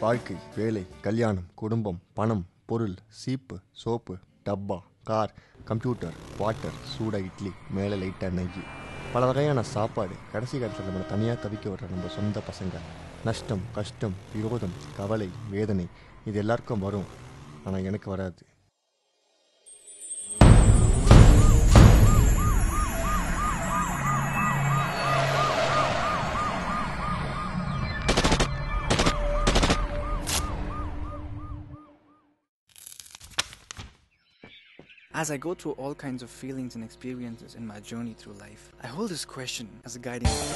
வாழ்க்கை, வேலை, கல்யாணம், குடும்பம், பணம், பொருள், சீப்பு, சோப்பு, டப்பா, கார், கம்ப்யூட்டர், வாட்டர், சூட இட்லி, மேலே லைட்டாக நெய், பல வகையான சாப்பாடு. கடைசி காலத்தில் நம்மளை தனியாக தவிக்க விடுற நம்ம சொந்த பசங்க. நஷ்டம், கஷ்டம், விரோதம், கவலை, வேதனை, இது எல்லாருக்கும் வரும். ஆனால் எனக்கு வராது. As I go through all kinds of feelings and experiences in my journey through life, I hold this question as a guiding light.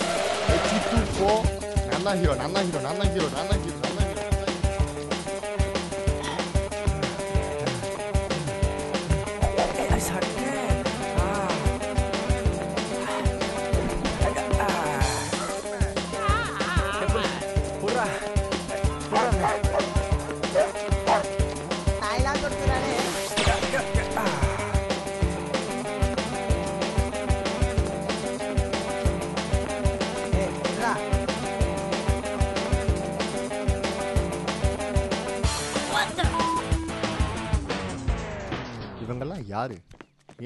இவங்கெல்லாம் யாரு,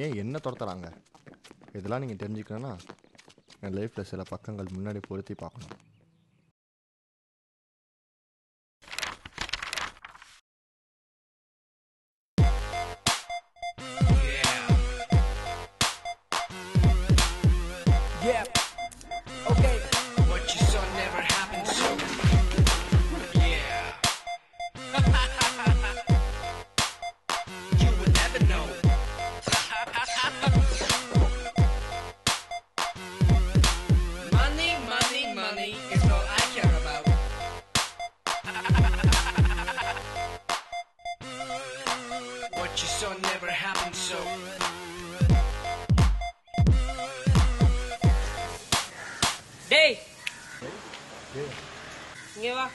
ஏன் என்ன துரத்துறாங்க? இதெல்லாம் நீங்கள் தெரிஞ்சுக்கணுன்னா என் லைஃப்பில் சில பக்கங்கள் முன்னாடி பொருத்தி பார்க்கணும். டேய் இங்க வா.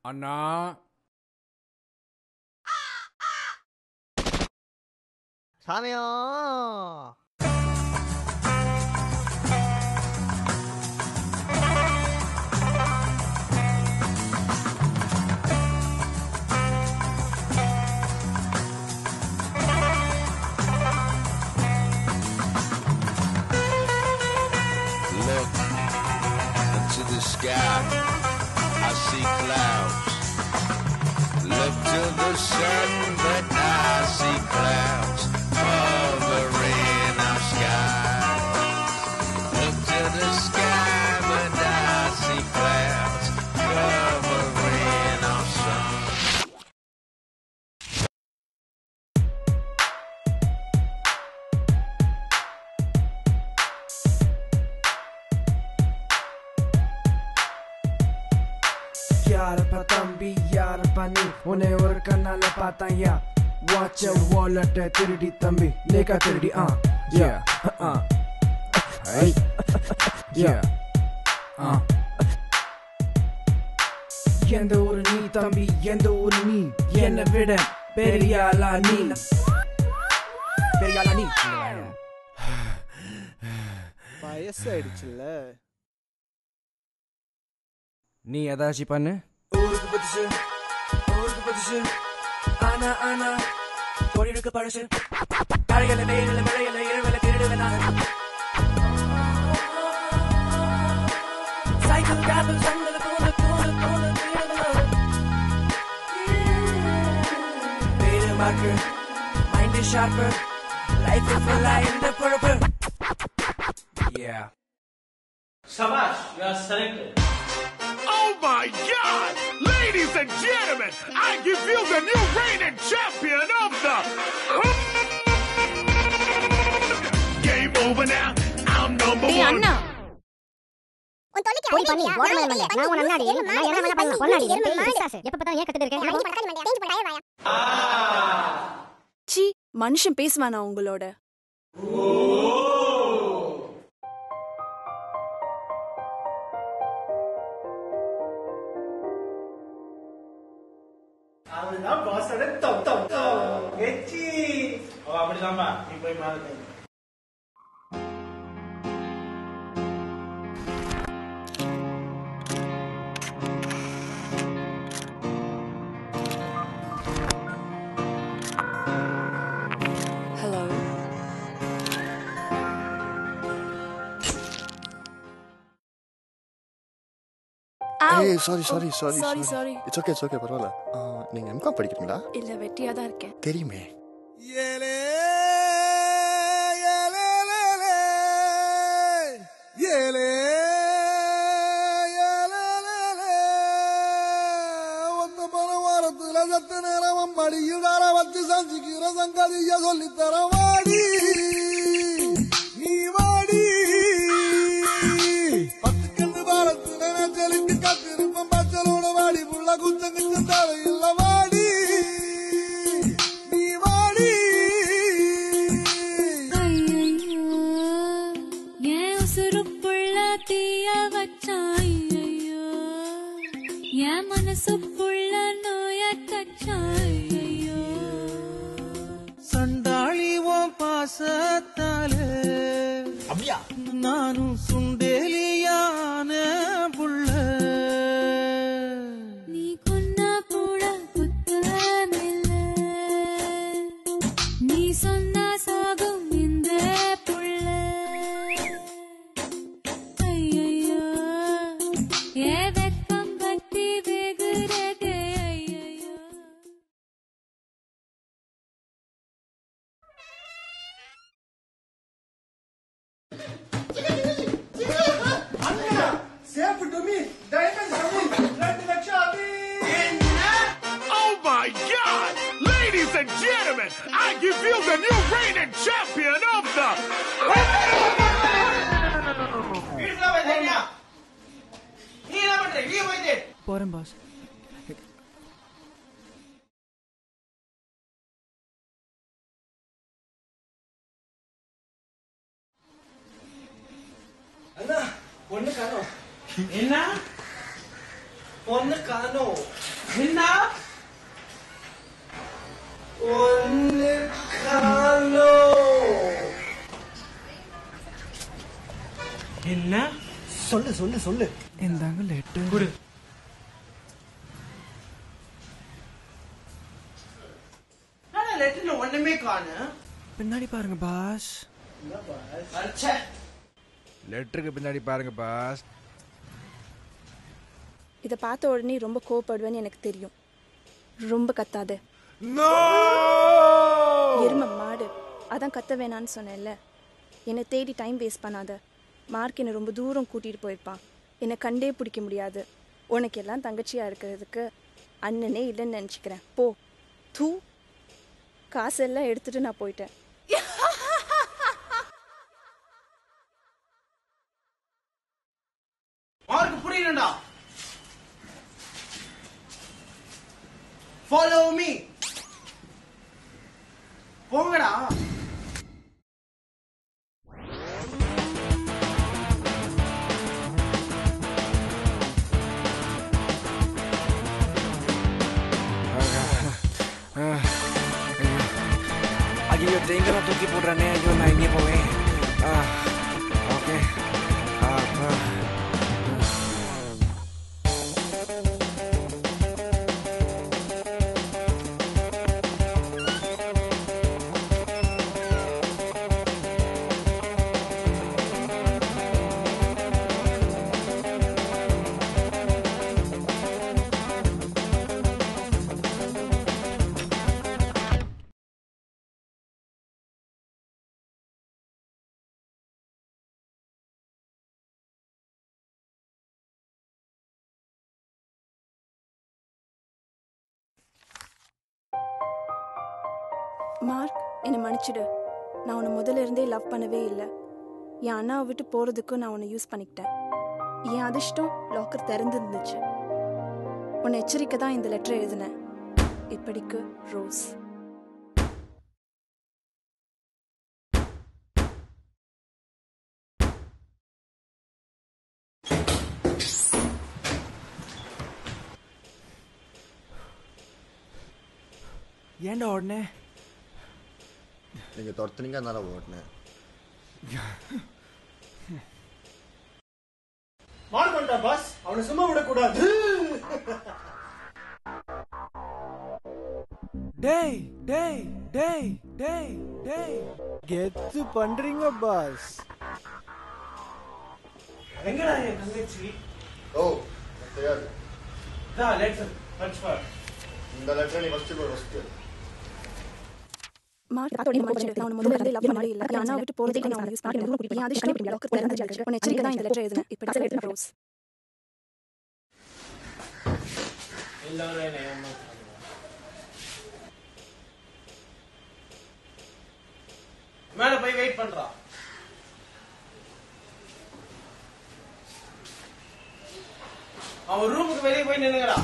அண்ணா சாமியா Look into the sky, I see clouds. Look to the sun, but I see clouds hovering our sky. Look to the sky, but I see clouds covering our sun. யாரப்பா தம்பி யாரப்பா நீ உன்னை ஒரு கண்ணால பார்த்தாயா வாட்ச வாலெட்டை திருடி தம்பி லேக்கா திருடி எந்த ஊரு நீ தம்பி எந்த ஊரு நீ என்னை விட பெரியாளா நீ பெரியாளா நீ வயசாயிடுச்சுல்ல நீ ஏதாச்சும் பண்ணு ஊருக்கு புதுசு ஆனா ஆனா பொழிலுக்கு பழசு கரையில வெயில மழையில இரவில திருடுவேன் நான் சைக்கிள் காதல் சங்கல போல பேரு மாக்கு மைண்ட் ஷார்ப்பு லைஃப் ஃபுல்லா இந்த பொறுப்பு Shabash, you are selected. Oh my God! Ladies and gentlemen, I give you the new reigning champion of the game over now. I'm number one. அண்ணா போய் பண்ணி கோடமல மல்ல நான் உன் அண்ணாடி நான் என்ன வேணா பண்ணலாம் பொண்ணாடி எப்ப பார்த்தா ஏன் கத்திட்டு இருக்கேன் சி மனுஷன் பேசுவானா உங்களோட? அவன்தான் பாஸோட எச்சி. அப்படிதான்பா, நீ போய் மேல கை. ஏய் சாரி இட்ஸ் ஓகே பரவாயில்ல. நீங்க எம்காம் படிக்கிறீங்களா? இல்ல, வெட்டியா தான் இருக்கேன். தெரியுமே. சொல்லித்தரவாடி நீ வாடி காத்திருப்பம் பச்சலோட வாடி புள்ள குச்சங்கிச்சு தேவையில்ல வாடி நீ வாடி. என் உசுருக்குள்ள தீய வச்சாயோ, என் மனசுக்குள்ள நோய கச்சாயோ. சண்டாளிவோம் பாசத்தாலே அப்படியா நானும் சுண்டேலியான புள்ள. நீ கொன்னா கூட குத்தமில்ல, நீ சொன்னா சாகும் இந்த புள்ள. ஐயோ ஏ வெக்கம் கட்டி வெகுறதே ஐயோ. Safe to me, diamond to me, let the Chabi. Oh my God! Ladies and gentlemen, I give you the new reigning champion of the. போறேன் பாஸ். அண்ணா பொண்ணு காணோம். என்ன பொண்ணு காணோம்? என்ன பொண்ணு காணோம்? என்ன சொல்லு. இந்தாங்க லெட்டர் கொடு. லெட்டர்ல ஒண்ணுமே காணு. பின்னாடி பாருங்க பாஸ். லெட்டருக்கு பின்னாடி பாருங்க பாஸ். இதை பார்த்த உடனே ரொம்ப கோவப்படுவேன்னு எனக்கு தெரியும். ரொம்ப கத்தாத. எருமை மாடு, அதான் கத்த வேணான்னு சொன்னேன்ல. என்னை தேடி டைம் வேஸ்ட் பண்ணாத. மார்க் என்னை ரொம்ப தூரம் கூட்டிகிட்டு போயிருப்பான். என்னை கண்டே பிடிக்க முடியாது. உனக்கு எல்லாம் தங்கச்சியாக இருக்கிறதுக்கு அண்ணனே இல்லைன்னு நினச்சிக்கிறேன். போ. தூ. காசெல்லாம் எடுத்துட்டு நான் போயிட்டேன். மார்க் புரியலடா. Follow me. போங்கடா. ஐயோ தேங்காய் தூக்கி போடுறானே. ஐயோ நான் எங்கே போவேன்? ஓகே. மார்க், என்னை மன்னிச்சிடு. நான் உன்னை முதல்ல இருந்தே லவ் பண்ணவே இல்லை. என் அண்ணாவை விட்டு போகிறதுக்கும் நான் உன்னை யூஸ் பண்ணிக்கிட்டேன். என் அதிர்ஷ்டம் லாக்கர் திறந்துருந்துச்சு. உன்னை எச்சரிக்கை தான் இந்த லெட்டர் எழுதினேன். இப்படிக்கு ரோஸ். ஏன்டா ஓடனே? நீங்க துரத்துனீங்க, அதனால ஓடினேன். மாடு பண்ணிட்டா பாஸ், அவனை சும்மா விடக்கூடாது. டேய் டேய் டேய் டேய் டேய், கெத்து பண்றீங்க பாஸ். எங்கடா என் தங்கச்சி? ஓ தெரியாது. Letter transfer. இந்த லெட்டர் நீ ஃபர்ஸ்ட் ஃபர்ஸ்ட் மார்க் பாத்தோட மடிச்சிட்டு நான் முதல்ல இருந்து லவ் பண்ணவே இல்ல. நான் விட்டு போறதுக்கு நான் யூஸ் பண்ணி ரூம் குடி. அது ஷட் பண்ணி லாக் பண்ணி வச்சிருக்கேன். நான் எச்சரிக்கை தான் இந்த லெட்டர் எழுதுனேன். இப்போ இந்த லெட்டர் ப்ரோஸ். எல்லாரும் என்ன மேல போய் வெயிட் பண்றா. அவன் ரூமுக்கு வெளியே போய் நின்னுங்கடா.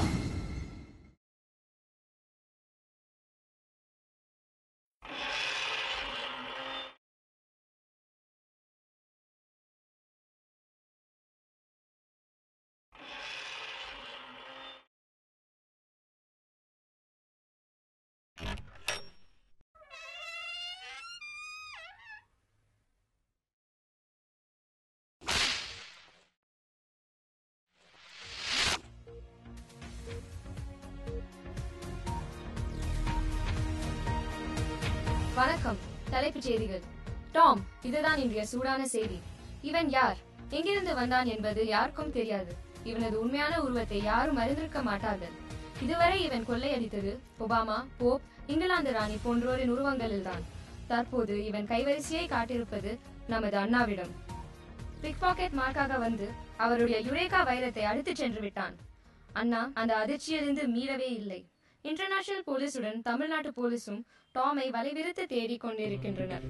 வணக்கம். தலைப்புச் செய்திகள். டாம், இதுதான் இன்றைய சூடான செய்தி. இவன் யார், எங்கிருந்து வந்தான் என்பது யாருக்கும் தெரியாது. இவனது உண்மையான உருவத்தை யாரும் அறிந்திருக்க மாட்டார்கள். இதுவரை இவன் கொள்ளையடித்தது ஒபாமா, போப், இங்கிலாந்து ராணி போன்றோரின் உருவங்களில்தான். தற்போது இவன் கைவரிசையை காட்டியிருப்பது நமது அண்ணாவிடம். பிக் பாக்கெட் மார்க்காக வந்து அவருடைய யுரேகா வைரத்தை அடித்துச் சென்று விட்டான். அண்ணா அந்த அதிர்ச்சியிலிருந்து மீளவே இல்லை. இன்டர்நேஷனல் போலீசுடன் தமிழ்நாட்டு போலீசும் டாமை வலைவிரித்து தேடிக் கொண்டிருக்கின்றனர்.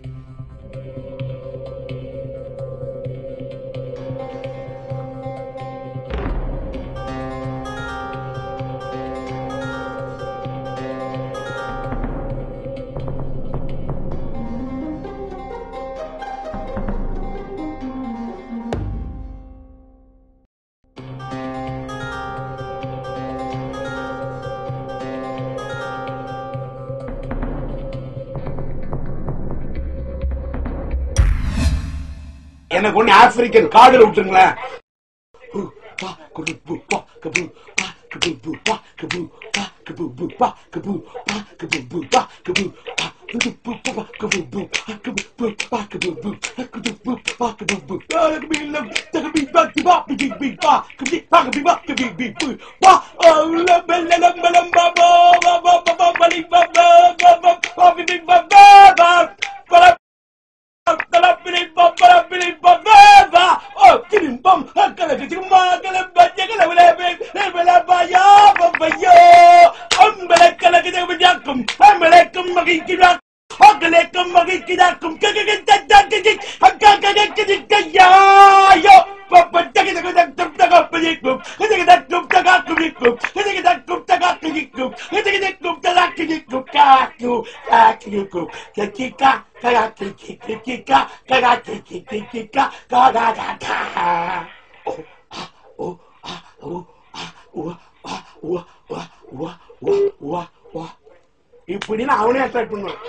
எனக்கு ஒண்ணு ஆப்பிரிக்கன் காடுல விட்டுருங்களேன். இப்படின்னு அவனே அட்ராக்ட் பண்ணுவான்.